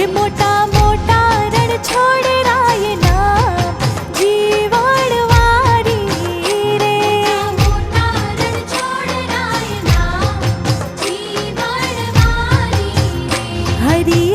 મોટા મોટા રણ છોડ રાયના જીવણ વારી રે મોટા રણ છોડ રાયના જીવણ વારી રે હરી